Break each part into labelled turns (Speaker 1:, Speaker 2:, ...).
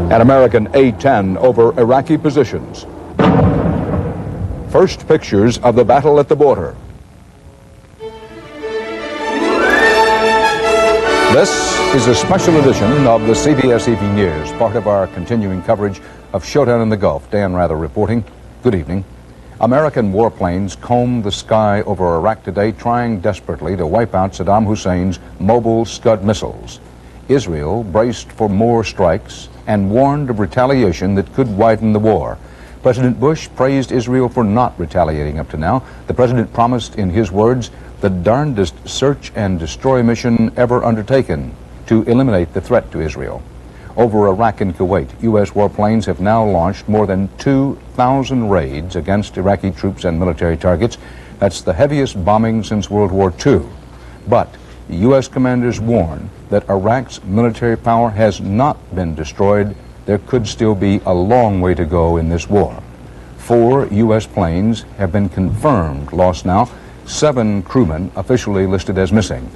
Speaker 1: An American A-10 over Iraqi positions. First pictures of the battle at the border. This is a special edition of the CBS Evening News, part of our continuing coverage of Showdown in the Gulf. Dan Rather reporting. Good evening. American warplanes combed the sky over Iraq today, trying desperately to wipe out Saddam Hussein's mobile Scud missiles. Israel braced for more strikes and warned of retaliation that could widen the war. President Bush praised Israel for not retaliating up to now. The president promised, in his words, the darndest search and destroy mission ever undertaken to eliminate the threat to Israel. Over Iraq and Kuwait, U.S. warplanes have now launched more than 2,000 raids against Iraqi troops and military targets. That's the heaviest bombing since World War II. But U.S. commanders warn that Iraq's military power has not been destroyed. There could still be a long way to go in this war. 4 U.S. planes have been confirmed lost now. 7 crewmen officially listed as missing.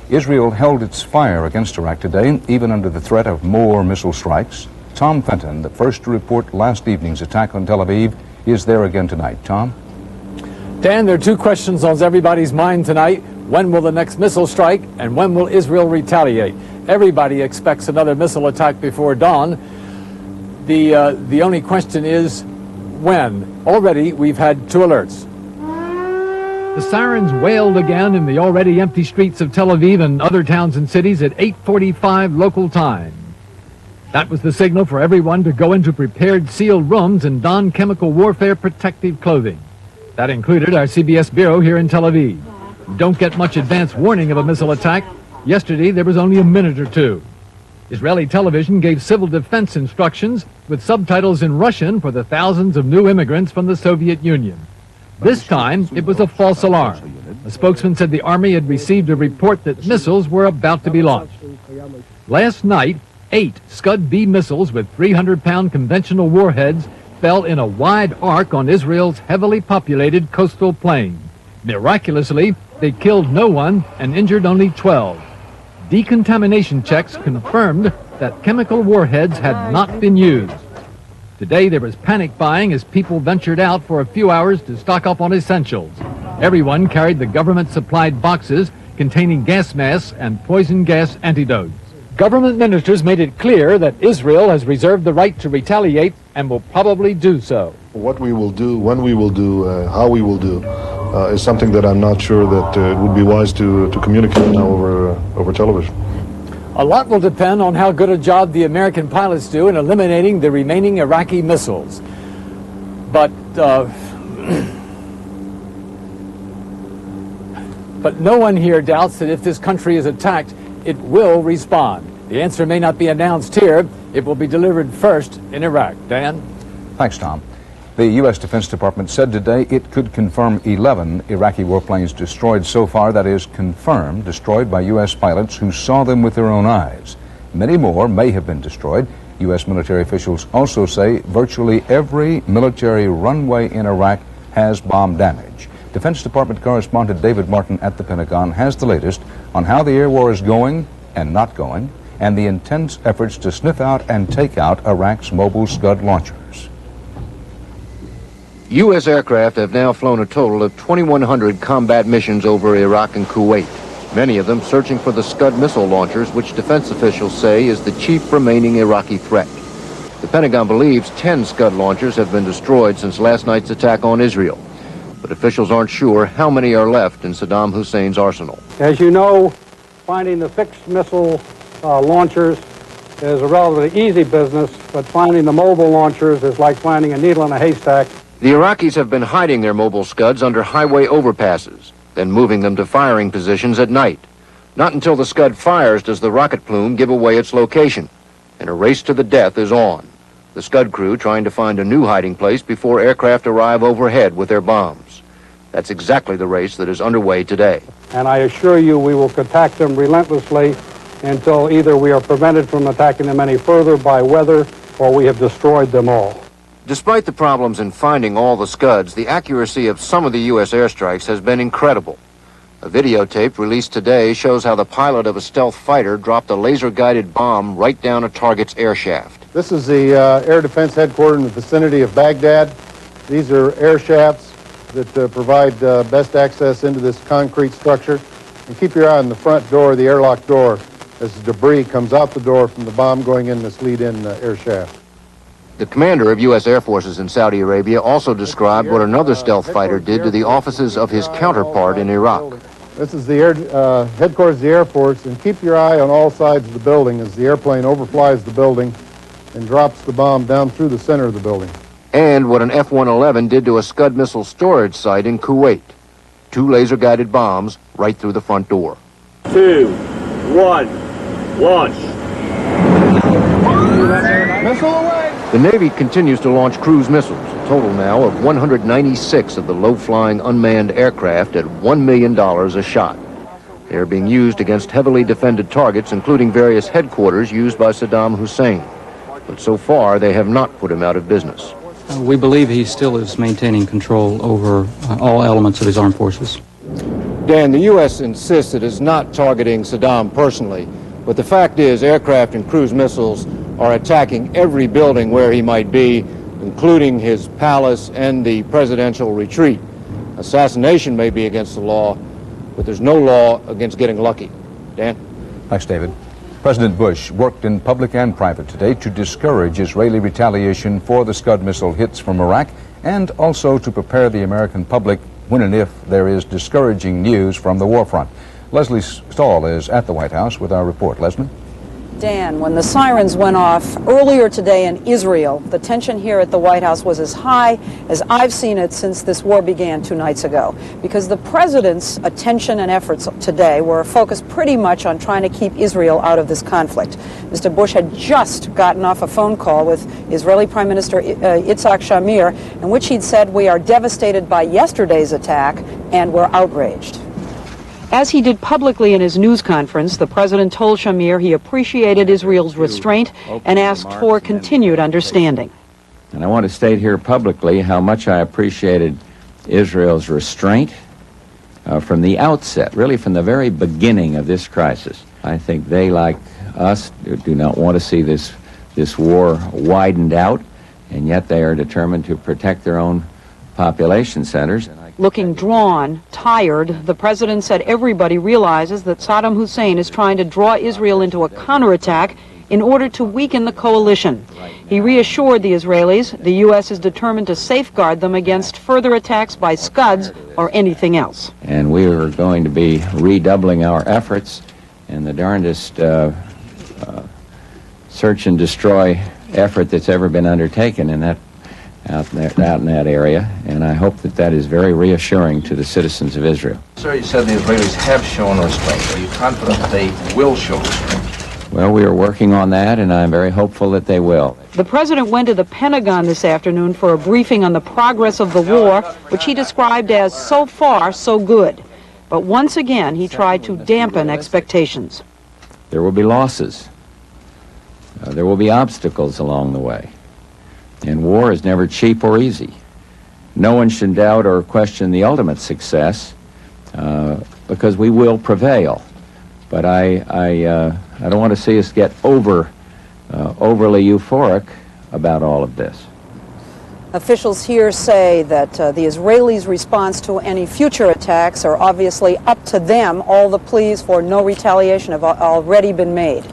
Speaker 1: Israel held its fire against Iraq today, even under the threat of more missile strikes. Tom Fenton, the first to report last evening's attack on Tel Aviv, is there again tonight. Tom?
Speaker 2: Dan, there are 2 questions on everybody's mind tonight. When will the next missile strike, and when will Israel retaliate? Everybody expects another missile attack before dawn. The only question is when. Already, we've had 2 alerts.
Speaker 3: The sirens wailed again in the already empty streets of Tel Aviv and other towns and cities at 8:45 local time. That was the signal for everyone to go into prepared sealed rooms and don chemical warfare protective clothing. That included our CBS bureau here in Tel Aviv. Don't get much advance warning of a missile attack. Yesterday there was only a minute or 2. Israeli television gave civil defense instructions with subtitles in Russian for the thousands of new immigrants from the Soviet Union. This time, it was a false alarm. A spokesman said the Army had received a report that missiles were about to be launched. Last night, 8 Scud-B missiles with 300-pound conventional warheads fell in a wide arc on Israel's heavily populated coastal plain. Miraculously, they killed no one and injured only 12. Decontamination checks confirmed that chemical warheads had not been used. Today there was panic buying as people ventured out for a few hours to stock up on essentials. Everyone carried the government-supplied boxes containing gas masks and poison gas antidotes. Government ministers made it clear that Israel has reserved the right to retaliate and will probably do so.
Speaker 4: What we will do, when we will do, how we will do, is something that I'm not sure that it would be wise to communicate now over television.
Speaker 2: A lot will depend on how good a job the American pilots do in eliminating the remaining Iraqi missiles. But no one here doubts that if this country is attacked, it will respond. The answer may not be announced here. It will be delivered first in Iraq. Dan?
Speaker 1: Thanks, Tom. The U.S. Defense Department said today it could confirm 11 Iraqi warplanes destroyed so far, that is, confirmed, destroyed by U.S. pilots who saw them with their own eyes. Many more may have been destroyed. U.S. military officials also say virtually every military runway in Iraq has bomb damage. Defense Department correspondent David Martin at the Pentagon has the latest on how the air war is going and not going, and the intense efforts to sniff out and take out Iraq's mobile Scud launchers.
Speaker 5: U.S. aircraft have now flown a total of 2,100 combat missions over Iraq and Kuwait, many of them searching for the Scud missile launchers, which defense officials say is the chief remaining Iraqi threat. The Pentagon believes 10 Scud launchers have been destroyed since last night's attack on Israel, but officials aren't sure how many are left in Saddam Hussein's arsenal.
Speaker 6: As you know, finding the fixed missile launchers is a relatively easy business, but finding the mobile launchers is like finding a needle in a haystack.
Speaker 5: The Iraqis have been hiding their mobile Scuds under highway overpasses, then moving them to firing positions at night. Not until the Scud fires does the rocket plume give away its location, and a race to the death is on. The Scud crew trying to find a new hiding place before aircraft arrive overhead with their bombs. That's exactly the race that is underway today.
Speaker 6: And I assure you we will attack them relentlessly until either we are prevented from attacking them any further by weather or we have destroyed them all.
Speaker 5: Despite the problems in finding all the Scuds, the accuracy of some of the U.S. airstrikes has been incredible. A videotape released today shows how the pilot of a stealth fighter dropped a laser-guided bomb right down a target's air shaft.
Speaker 7: This is the air defense headquarters in the vicinity of Baghdad. These are air shafts that provide best access into this concrete structure. And keep your eye on the front door, the airlock door, as the debris comes out the door from the bomb going in this lead-in air shaft.
Speaker 5: The commander of U.S. Air Forces in Saudi Arabia also described what another stealth fighter did to the offices of his counterpart in Iraq.
Speaker 7: This is the headquarters of the Air Force, and keep your eye on all sides of the building as the airplane overflies the building and drops the bomb down through the center of the building.
Speaker 5: And what an F-111 did to a Scud missile storage site in Kuwait. 2 laser-guided bombs right through the front door.
Speaker 8: 2, 1, launch.
Speaker 7: Missile away!
Speaker 5: The Navy continues to launch cruise missiles, a total now of 196 of the low-flying unmanned aircraft at $1 million a shot. They are being used against heavily defended targets, including various headquarters used by Saddam Hussein. But so far, they have not put him out of business.
Speaker 9: We believe he still is maintaining control over all elements of his armed forces.
Speaker 5: Dan, the U.S. insists it is not targeting Saddam personally, but the fact is aircraft and cruise missiles are attacking every building where he might be, including his palace and the presidential retreat. Assassination may be against the law, but there's no law against getting lucky. Dan?
Speaker 1: Thanks, David. President Bush worked in public and private today to discourage Israeli retaliation for the Scud missile hits from Iraq and also to prepare the American public when and if there is discouraging news from the war front. Leslie Stahl is at the White House with our report. Leslie?
Speaker 10: Dan, when the sirens went off earlier today in Israel, the tension here at the White House was as high as I've seen it since this war began 2 nights ago, because the president's attention and efforts today were focused pretty much on trying to keep Israel out of this conflict. Mr. Bush had just gotten off a phone call with Israeli Prime Minister Yitzhak Shamir, in which he'd said, "We are devastated by yesterday's attack and we're outraged." As he did publicly in his news conference, the president told Shamir he appreciated Israel's restraint and asked for continued understanding.
Speaker 11: And I want to state here publicly how much I appreciated Israel's restraint from the outset, really from the very beginning of this crisis. I think they, like us, do not want to see this war widened out, and yet they are determined to protect their own population centers.
Speaker 10: Looking drawn, tired, the president said everybody realizes that Saddam Hussein is trying to draw Israel into a counterattack in order to weaken the coalition. He reassured the Israelis the U.S. is determined to safeguard them against further attacks by Scuds or anything else.
Speaker 11: And we are going to be redoubling our efforts in the darndest search and destroy effort that's ever been undertaken in that out in that area, and I hope that is very reassuring to the citizens of Israel.
Speaker 12: Sir, you said the Israelis have shown restraint. Are you confident that they will show restraint?
Speaker 11: Well, we are working on that, and I'm very hopeful that they will.
Speaker 10: The president went to the Pentagon this afternoon for a briefing on the progress of the war, which he described as so far, so good. But once again, he tried to dampen expectations.
Speaker 11: There will be losses. There will be obstacles along the way. And war is never cheap or easy. No one should doubt or question the ultimate success because we will prevail. But I don't want to see us get overly euphoric about all of this.
Speaker 10: Officials here say that the Israelis' response to any future attacks are obviously up to them. All the pleas for no retaliation have already been made.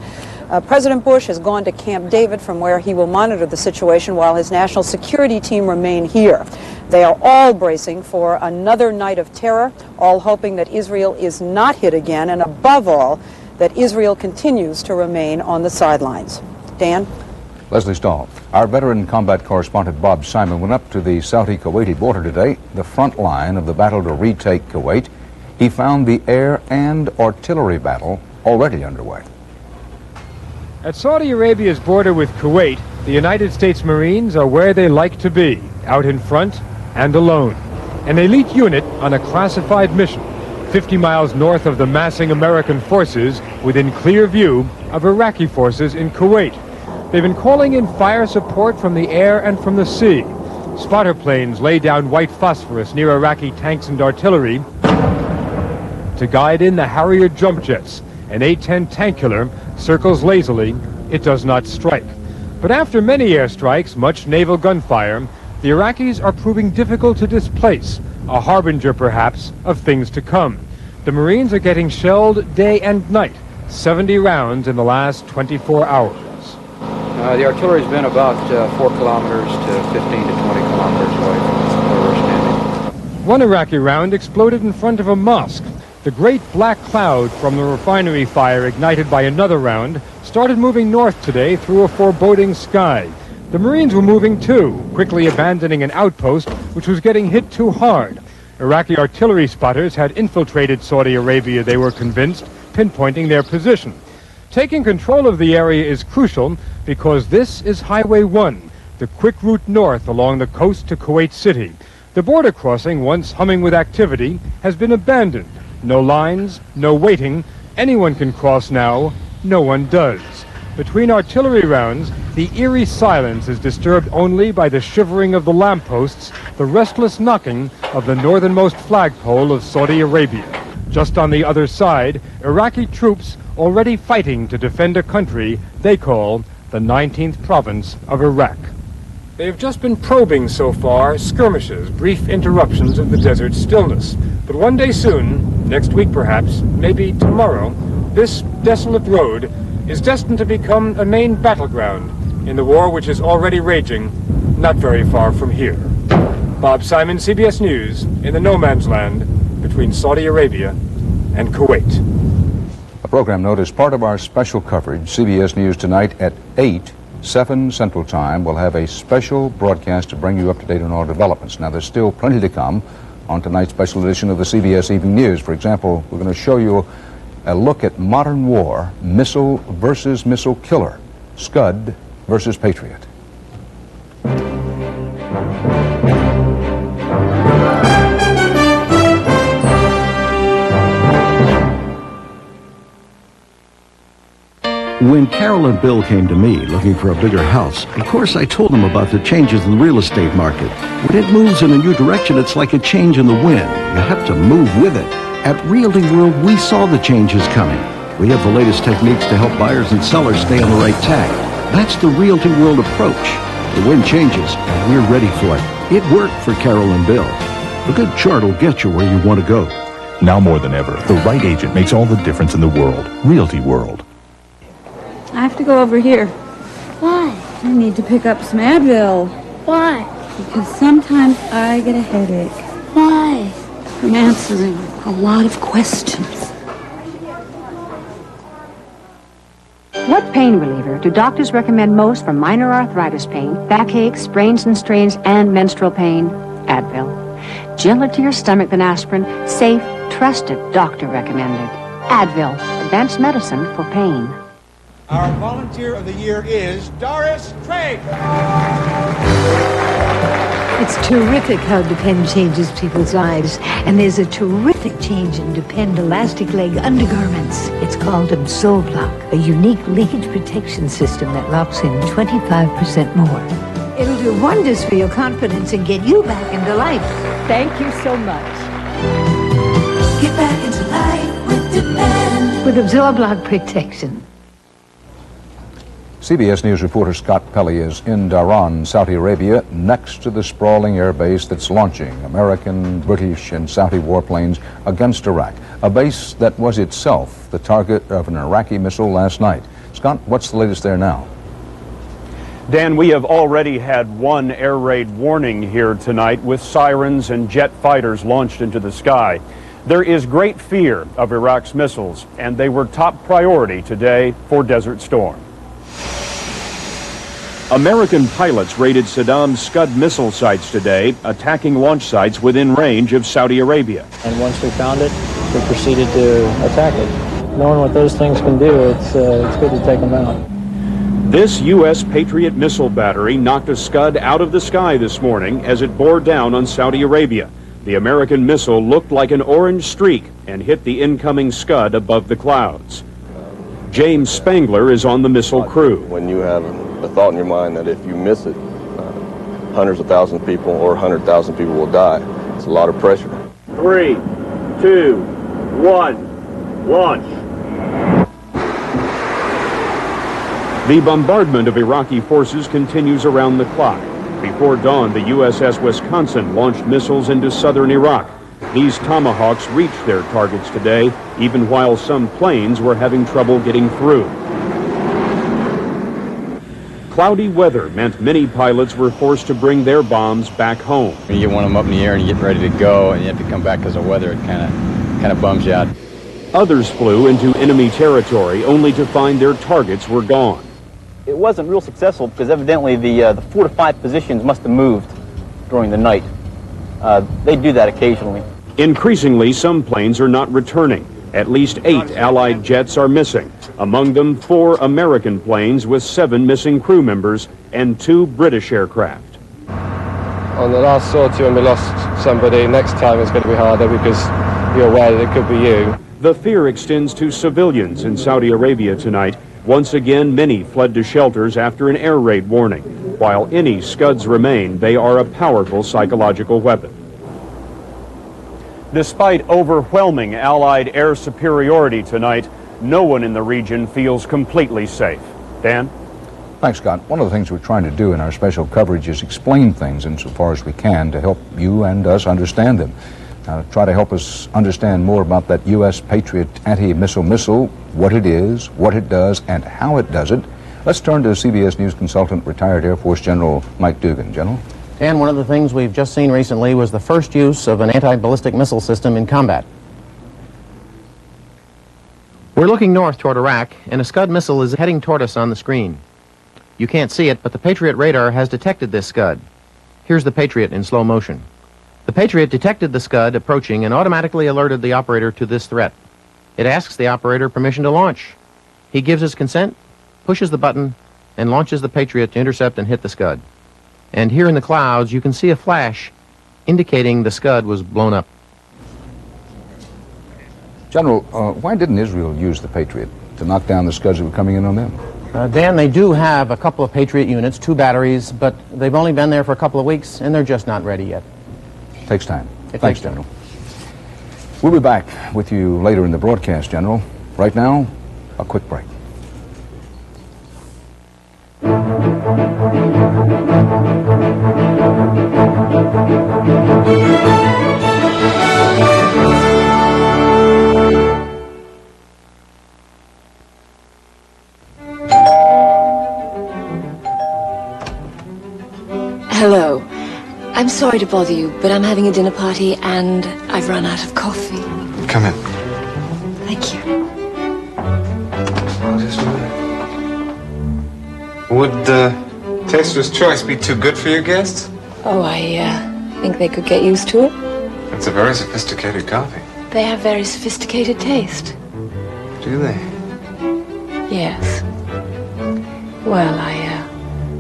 Speaker 10: President Bush has gone to Camp David, from where he will monitor the situation while his national security team remain here. They are all bracing for another night of terror, all hoping that Israel is not hit again, and above all, that Israel continues to remain on the sidelines. Dan?
Speaker 1: Leslie Stahl. Our veteran combat correspondent Bob Simon went up to the Saudi-Kuwaiti border today, the front line of the battle to retake Kuwait. He found the air and artillery battle already underway.
Speaker 13: At Saudi Arabia's border with Kuwait, the United States Marines are where they like to be, out in front and alone. An elite unit on a classified mission, 50 miles north of the massing American forces, within clear view of Iraqi forces in Kuwait. They've been calling in fire support from the air and from the sea. Spotter planes lay down white phosphorus near Iraqi tanks and artillery to guide in the Harrier jump jets. An A-10 tank killer circles lazily. It does not strike. But after many airstrikes, much naval gunfire, the Iraqis are proving difficult to displace, a harbinger perhaps of things to come. The Marines are getting shelled day and night, 70 rounds in the last 24 hours.
Speaker 14: The artillery's been about 4 kilometers to 15 to 20 kilometers away from where we're standing.
Speaker 13: One Iraqi round exploded in front of a mosque. The great black cloud from the refinery fire ignited by another round started moving north today through a foreboding sky. The Marines were moving too, quickly abandoning an outpost which was getting hit too hard. Iraqi artillery spotters had infiltrated Saudi Arabia, they were convinced, pinpointing their position. Taking control of the area is crucial because this is Highway 1, the quick route north along the coast to Kuwait City. The border crossing, once humming with activity, has been abandoned. No lines, no waiting. Anyone can cross now. No one does. Between artillery rounds, the eerie silence is disturbed only by the shivering of the lampposts, the restless knocking of the northernmost flagpole of Saudi Arabia. Just on the other side, Iraqi troops already fighting to defend a country they call the 19th province of Iraq. They have just been probing so far, skirmishes, brief interruptions of the desert stillness. But one day soon, next week perhaps, maybe tomorrow, this desolate road is destined to become a main battleground in the war which is already raging not very far from here. Bob Simon, CBS News, in the no man's land between Saudi Arabia and Kuwait.
Speaker 1: A program note as part of our special coverage. CBS News tonight at 7 Central Time will have a special broadcast to bring you up to date on all developments. Now, there's still plenty to come on tonight's special edition of the CBS Evening News. For example, we're going to show you a look at modern war, missile versus missile killer, Scud versus Patriot.
Speaker 15: When Carol and Bill came to me looking for a bigger house, of course I told them about the changes in the real estate market. When it moves in a new direction, it's like a change in the wind. You have to move with it. At Realty World, we saw the changes coming. We have the latest techniques to help buyers and sellers stay on the right tack. That's the Realty World approach. The wind changes, and we're ready for it. It worked for Carol and Bill. A good chart will get you where you want to go.
Speaker 16: Now more than ever, the right agent makes all the difference in the world. Realty World.
Speaker 17: I have to go over here.
Speaker 18: Why?
Speaker 17: I need to pick up some Advil.
Speaker 18: Why?
Speaker 17: Because sometimes I get a headache.
Speaker 18: Why?
Speaker 17: From answering a lot of questions.
Speaker 19: What pain reliever do doctors recommend most for minor arthritis pain, backache, sprains and strains, and menstrual pain? Advil. Gentler to your stomach than aspirin. Safe, trusted, doctor recommended. Advil. Advanced medicine for pain.
Speaker 20: Our volunteer of the year is Doris Craig.
Speaker 21: It's terrific how Depend changes people's lives, and there's a terrific change in Depend elastic leg undergarments. It's called AbsorbLock, a unique leakage protection system that locks in 25% more. It'll do wonders for your confidence and get you back into life.
Speaker 17: Thank you so much.
Speaker 21: Get back into life with Depend. With AbsorbLock protection.
Speaker 1: CBS News reporter Scott Pelley is in Dhahran, Saudi Arabia, next to the sprawling air base that's launching American, British, and Saudi warplanes against Iraq, a base that was itself the target of an Iraqi missile last night. Scott, what's the latest there now?
Speaker 22: Dan, we have already had one air raid warning here tonight with sirens and jet fighters launched into the sky. There is great fear of Iraq's missiles, and they were top priority today for Desert Storm. American pilots raided Saddam's Scud missile sites today, attacking launch sites within range of Saudi Arabia.
Speaker 23: And once we found it, we proceeded to attack it. Knowing what those things can do, it's good to take them out.
Speaker 22: This U.S. Patriot missile battery knocked a Scud out of the sky this morning as it bore down on Saudi Arabia. The American missile looked like an orange streak and hit the incoming Scud above the clouds. James Spangler is on the missile crew.
Speaker 24: When you have a thought in your mind that if you miss it, hundreds of thousands of people or 100,000 people will die, it's a lot of pressure.
Speaker 8: 3, 2, 1, launch.
Speaker 22: The bombardment of Iraqi forces continues around the clock. Before dawn, the USS Wisconsin launched missiles into southern Iraq. These Tomahawks reached their targets today, even while some planes were having trouble getting through. Cloudy weather meant many pilots were forced to bring their bombs back home.
Speaker 2: When you get one of them up in the air and you get ready to go and you have to come back because of weather, it kind of bums you out.
Speaker 22: Others flew into enemy territory only to find their targets were gone.
Speaker 3: It wasn't real successful because evidently the fortified positions must have moved during the night. They do that occasionally.
Speaker 22: Increasingly, some planes are not returning. At least 8 Allied jets are missing. Among them, 4 American planes with 7 missing crew members and 2 British aircraft.
Speaker 4: On the last sortie when we lost somebody, next time it's going to be harder because you're aware that it could be you.
Speaker 22: The fear extends to civilians in Saudi Arabia tonight. Once again, many fled to shelters after an air raid warning. While any Scuds remain, they are a powerful psychological weapon. Despite overwhelming Allied air superiority tonight, no one in the region feels completely safe. Dan?
Speaker 1: Thanks, Scott. One of the things we're trying to do in our special coverage is explain things insofar as we can to help you and us understand them. Try to help us understand more about that U.S. Patriot anti-missile missile, what it is, what it does, and how it does it. Let's turn to CBS News consultant, retired Air Force General Mike Dugan. General?
Speaker 6: And one of the things we've just seen recently was the first use of an anti-ballistic missile system in combat. We're looking north toward Iraq, and a Scud missile is heading toward us on the screen. You can't see it, but the Patriot radar has detected this Scud. Here's the Patriot in slow motion. The Patriot detected the Scud approaching and automatically alerted the operator to this threat. It asks the operator permission to launch. He gives his consent, pushes the button, and launches the Patriot to intercept and hit the Scud. And here in the clouds, you can see a flash indicating the Scud was blown up.
Speaker 1: General, why didn't Israel use the Patriot to knock down the Scuds that were coming in on them?
Speaker 6: Dan, they do have a couple of Patriot units, 2 batteries, but they've only been there for a couple of weeks, and they're just not ready yet.
Speaker 1: Takes time.
Speaker 6: It
Speaker 1: Thanks,
Speaker 6: takes
Speaker 1: General. We'll be back with you later in the broadcast, General. Right now, a quick break.
Speaker 25: Hello. I'm sorry to bother you, but I'm having a dinner party and I've run out of coffee.
Speaker 26: Come in.
Speaker 25: Thank you.
Speaker 26: Oh, just a minute. Would Taster's Choice be too good for your guests?
Speaker 25: Oh, I think they could get used to it.
Speaker 26: It's a very sophisticated coffee.
Speaker 25: They have very sophisticated taste.
Speaker 26: Do they?
Speaker 25: Yes. Well, I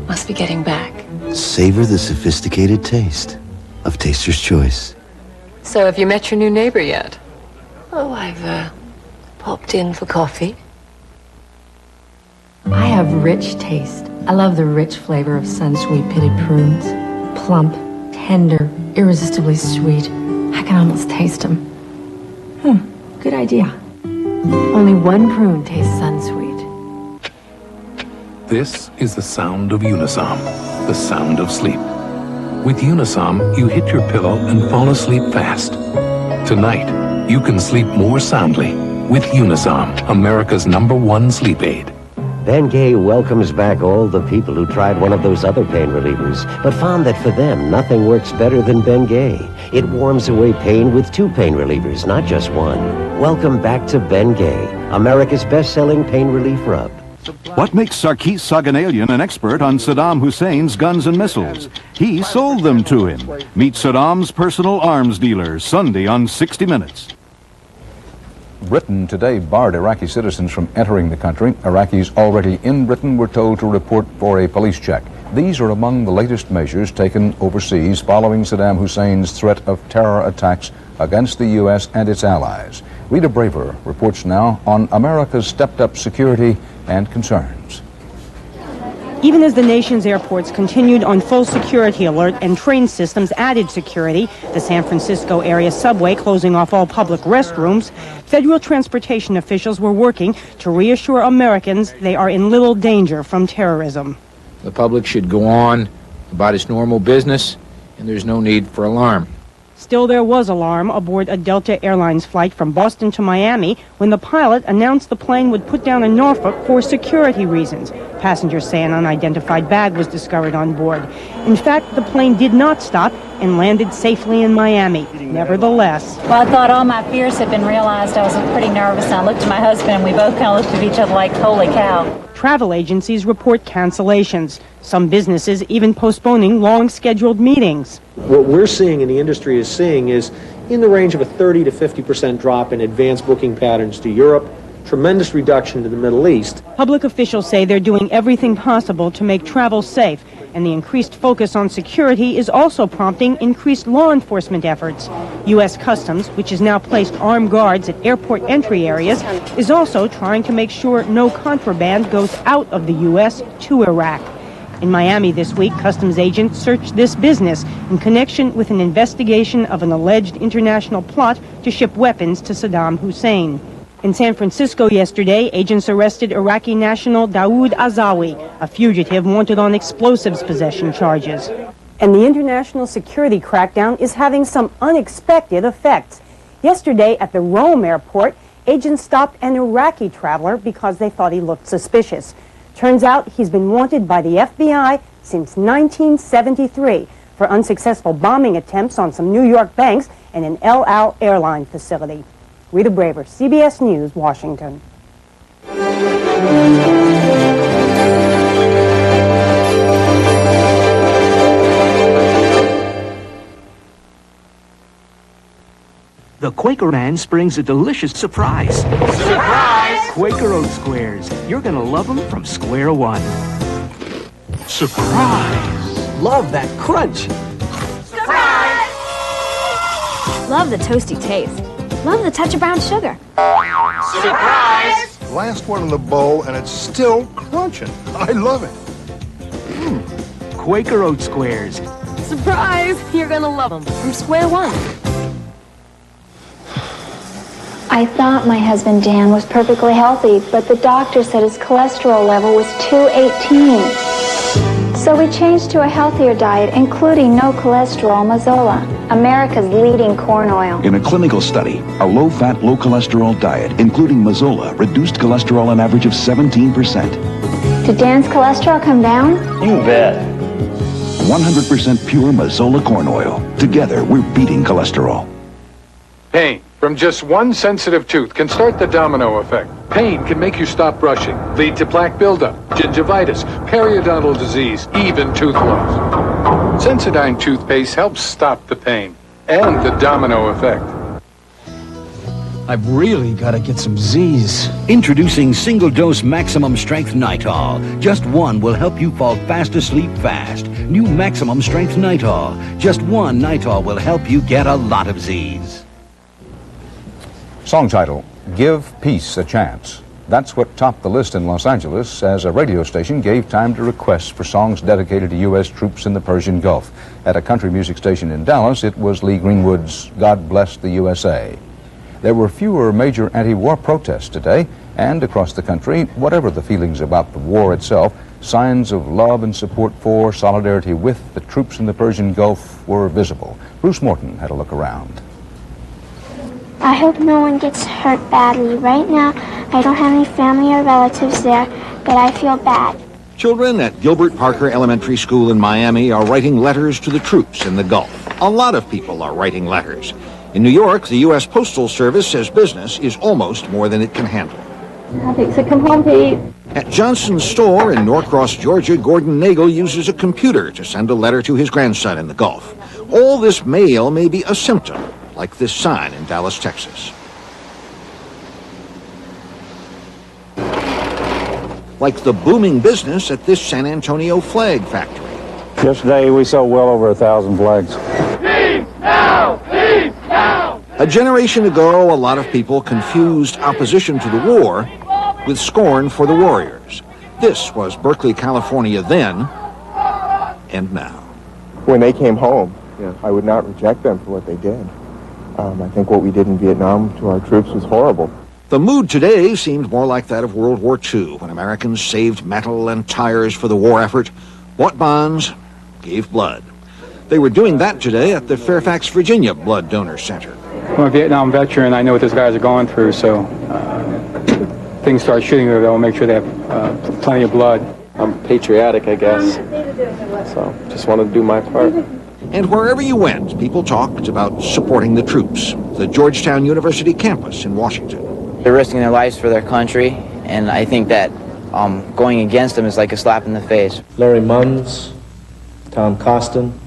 Speaker 25: must be getting back.
Speaker 27: Savor the sophisticated taste of Taster's Choice.
Speaker 25: So have you met your new neighbor yet? Oh, I've popped in for coffee.
Speaker 28: I have rich taste. I love the rich flavor of Sunsweet pitted prunes. Plump, tender, irresistibly sweet. I can almost taste them. Good idea. Only one prune tastes Sunsweet.
Speaker 29: This is the sound of Unisom, the sound of sleep. With Unisom, you hit your pillow and fall asleep fast. Tonight, you can sleep more soundly with Unisom, America's #1 sleep aid.
Speaker 30: Bengay welcomes back all the people who tried one of those other pain relievers, but found that for them, nothing works better than Bengay. It warms away pain with 2 pain relievers, not just 1. Welcome back to Bengay, America's best-selling pain relief rub.
Speaker 31: What makes Sarkis Saganalian an expert on Saddam Hussein's guns and missiles? He sold them to him. Meet Saddam's personal arms dealer, Sunday on 60 Minutes.
Speaker 1: Britain today barred Iraqi citizens from entering the country. Iraqis already in Britain were told to report for a police check. These are among the latest measures taken overseas following Saddam Hussein's threat of terror attacks against the U.S. and its allies. Rita Braver reports now on America's stepped-up security and concerns.
Speaker 5: Even as the nation's airports continued on full security alert and train systems added security, the San Francisco area subway closing off all public restrooms, federal transportation officials were working to reassure Americans they are in little danger from terrorism.
Speaker 7: The public should go on about its normal business, and there's no need for alarm.
Speaker 5: Still, there was alarm aboard a Delta Airlines flight from Boston to Miami when the pilot announced the plane would put down in Norfolk for security reasons. Passengers say an unidentified bag was discovered on board. In fact, the plane did not stop and landed safely in Miami. Nevertheless,
Speaker 9: well, I thought all my fears had been realized. I was pretty nervous. I looked at my husband, and we both kind of looked at each other like, holy cow.
Speaker 5: Travel agencies report cancellations. Some businesses even postponing long-scheduled meetings.
Speaker 10: What we're seeing and the industry is seeing is in the range of a 30 to 50% drop in advance booking patterns to Europe, tremendous reduction to the Middle East.
Speaker 5: Public officials say they're doing everything possible to make travel safe, and the increased focus on security is also prompting increased law enforcement efforts. U.S. Customs, which has now placed armed guards at airport entry areas, is also trying to make sure no contraband goes out of the U.S. to Iraq. In Miami this week, customs agents searched this business in connection with an investigation of an alleged international plot to ship weapons to Saddam Hussein. In San Francisco yesterday, agents arrested Iraqi national Dawood Azawi, a fugitive wanted on explosives possession charges. And the international security crackdown is having some unexpected effects. Yesterday at the Rome airport, agents stopped an Iraqi traveler because they thought he looked suspicious. Turns out he's been wanted by the FBI since 1973 for unsuccessful bombing attempts on some New York banks and an El Al airline facility. Rita Braver, CBS News, Washington.
Speaker 11: The Quaker Man brings a delicious surprise.
Speaker 12: Surprise!
Speaker 11: Quaker Oat Squares. You're gonna love them from square one.
Speaker 12: Surprise!
Speaker 11: Love that crunch.
Speaker 12: Surprise!
Speaker 13: Love the toasty taste. Love the touch of brown sugar.
Speaker 12: Surprise!
Speaker 14: Last one in the bowl, and it's still crunching. I love it.
Speaker 11: Quaker Oat Squares.
Speaker 13: Surprise! You're gonna love them from square one.
Speaker 15: I thought my husband Dan was perfectly healthy, but the doctor said his cholesterol level was 218. So we changed to a healthier diet, including no cholesterol Mazola, America's leading corn oil.
Speaker 16: In a clinical study, a low-fat, low-cholesterol diet, including Mazola, reduced cholesterol an average of 17%.
Speaker 15: Did Dan's cholesterol come down?
Speaker 16: You bet. 100% pure Mazola corn oil. Together, we're beating cholesterol.
Speaker 29: Pain from just one sensitive tooth can start the domino effect. Pain can make you stop brushing, lead to plaque buildup, gingivitis, periodontal disease, even tooth loss. Sensodyne toothpaste helps stop the pain and the domino effect.
Speaker 11: I've really got to get some Z's.
Speaker 18: Introducing single-dose maximum strength Nitol. Just one will help you fall fast asleep fast. New maximum strength Nitol. Just one Nitol will help you get a lot of Z's.
Speaker 1: Song title, Give Peace a Chance. That's what topped the list in Los Angeles as a radio station gave time to requests for songs dedicated to U.S. troops in the Persian Gulf. At a country music station in Dallas, it was Lee Greenwood's God Bless the USA. There were fewer major anti-war protests today, and across the country, whatever the feelings about the war itself, signs of love and support for, solidarity with the troops in the Persian Gulf were visible. Bruce Morton had a look around.
Speaker 32: I hope no one gets hurt badly. Right now, I don't have any family or relatives there, but I feel bad.
Speaker 33: Children at Gilbert Parker Elementary School in Miami are writing letters to the troops in the Gulf. A lot of people are writing letters. In New York, the U.S. Postal Service says business is almost more than it can handle.
Speaker 32: So come home, Pete.
Speaker 33: At Johnson's store in Norcross, Georgia, Gordon Nagel uses a computer to send a letter to his grandson in the Gulf. All this mail may be a symptom, like this sign in Dallas, Texas. Like the booming business at this San Antonio flag factory.
Speaker 34: Yesterday, we sold well over 1,000 flags.
Speaker 12: Peace now! Peace now!
Speaker 33: A generation ago, a lot of people confused opposition to the war with scorn for the warriors. This was Berkeley, California then, and now.
Speaker 2: When they came home, I would not reject them for what they did. I think what we did in Vietnam to our troops was horrible.
Speaker 33: The mood today seemed more like that of World War II, when Americans saved metal and tires for the war effort, bought bonds, gave blood. They were doing that today at the Fairfax, Virginia Blood Donor Center.
Speaker 3: I'm a Vietnam veteran. I know what those guys are going through, so things start shooting over there. I'll make sure they have plenty of blood.
Speaker 2: I'm patriotic, I guess, so just want to do my part.
Speaker 33: And wherever you went, people talked about supporting the troops. The Georgetown University campus in Washington.
Speaker 4: They're risking their lives for their country, and I think that going against them is like a slap in the face.
Speaker 10: Larry Munns, Tom Costin,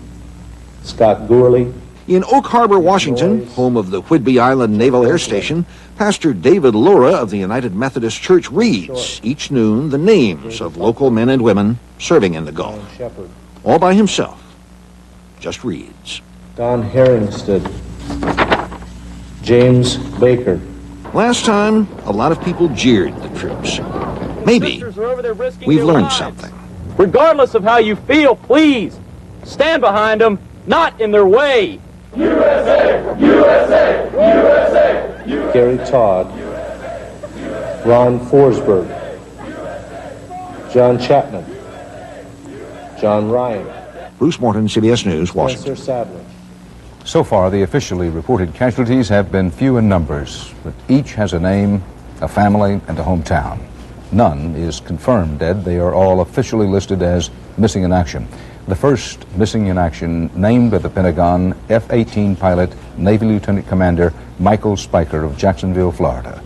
Speaker 10: Scott Gourley.
Speaker 33: In Oak Harbor, Washington, home of the Whidbey Island Naval Air Station, Pastor David Lura of the United Methodist Church reads each noon the names of local men and women serving in the Gulf. All by himself. Just reads.
Speaker 10: Don Herringstead, James Baker.
Speaker 33: Last time, a lot of people jeered the troops. Maybe we've learned something.
Speaker 6: Regardless of how you feel, please stand behind them, not in their way.
Speaker 12: USA! USA! USA!
Speaker 10: Gary Todd, Ron Forsberg, John Chapman, John Ryan.
Speaker 33: Bruce Morton, CBS News, Washington.
Speaker 10: Spencer Sadler.
Speaker 1: So far, the officially reported casualties have been few in numbers, but each has a name, a family, and a hometown. None is confirmed dead. They are all officially listed as missing in action. The first missing in action named by the Pentagon, F-18 pilot, Navy Lieutenant Commander Michael Spiker of Jacksonville, Florida.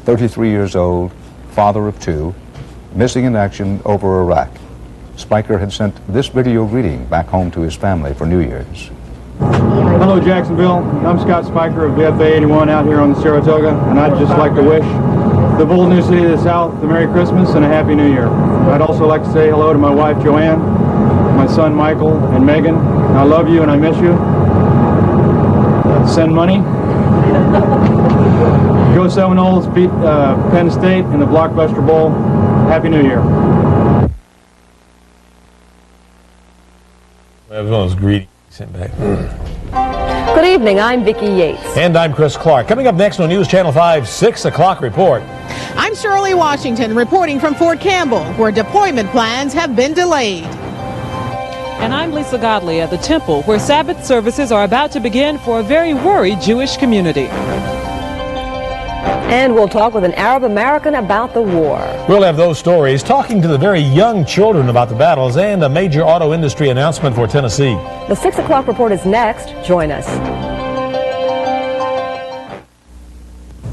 Speaker 1: 33 years old, father of two, missing in action over Iraq. Spiker had sent this video greeting back home to his family for New Year's.
Speaker 3: Hello, Jacksonville. I'm Scott Spiker of the FA-81 out here on the Saratoga, and I'd just like to wish the bold new city of the South a Merry Christmas and a Happy New Year. I'd also like to say hello to my wife, Joanne, my son, Michael, and Megan. I love you and I miss you. Send money. Go Seminoles, beat Penn State in the Blockbuster Bowl. Happy New Year.
Speaker 8: Everyone's greedy. Sent back.
Speaker 17: Good evening, I'm Vicki Yates.
Speaker 8: And I'm Chris Clark. Coming up next on News Channel 5's 6 o'clock report.
Speaker 19: I'm Shirley Washington reporting from Fort Campbell, where deployment plans have been delayed.
Speaker 20: And I'm Lisa Godley at the temple, where Sabbath services are about to begin for a very worried Jewish community.
Speaker 17: And we'll talk with an Arab American about the war.
Speaker 8: We'll have those stories, talking to the very young children about the battles, and a major auto industry announcement for Tennessee.
Speaker 17: The 6 o'clock report is next. Join us.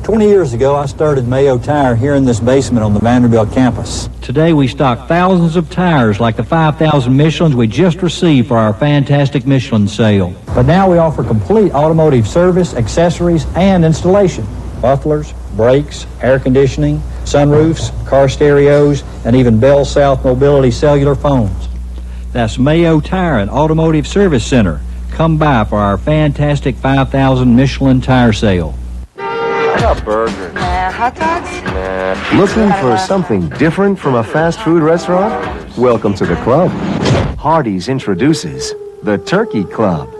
Speaker 21: 20 years ago, I started Mayo Tire here in this basement on the Vanderbilt campus.
Speaker 22: Today, we stock thousands of tires like the 5,000 Michelins we just received for our fantastic Michelin sale.
Speaker 21: But now we offer complete automotive service, accessories, and installation. Mufflers, brakes, air conditioning, sunroofs, car stereos, and even Bell South Mobility cellular phones.
Speaker 22: That's Mayo Tire and Automotive Service Center. Come by for our fantastic 5,000 Michelin tire sale.
Speaker 23: I got burgers.
Speaker 13: Hot dogs?
Speaker 23: Nah.
Speaker 24: Looking for something different from a fast food restaurant? Welcome to the club. Hardee's introduces the Turkey Club.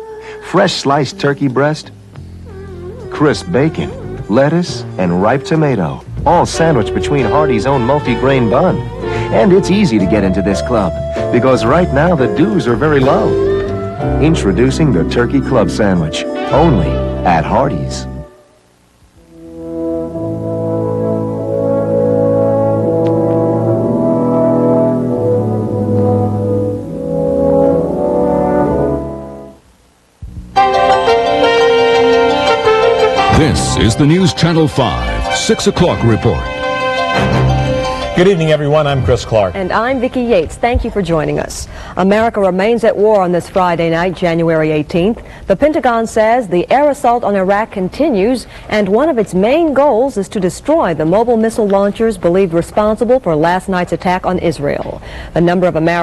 Speaker 24: Fresh sliced turkey breast, crisp bacon, lettuce, and ripe tomato, all sandwiched between Hardee's own multi-grain bun. And it's easy to get into this club, because right now the dues are very low. Introducing the Turkey Club Sandwich, only at Hardee's.
Speaker 26: This is the News Channel 5 6 o'clock report.
Speaker 8: Good evening, everyone. I'm Chris Clark.
Speaker 17: And I'm Vicki Yates. Thank you for joining us. America remains at war on this Friday night, January 18th. The Pentagon says the air assault on Iraq continues, and one of its main goals is to destroy the mobile missile launchers believed responsible for last night's attack on Israel. A number of American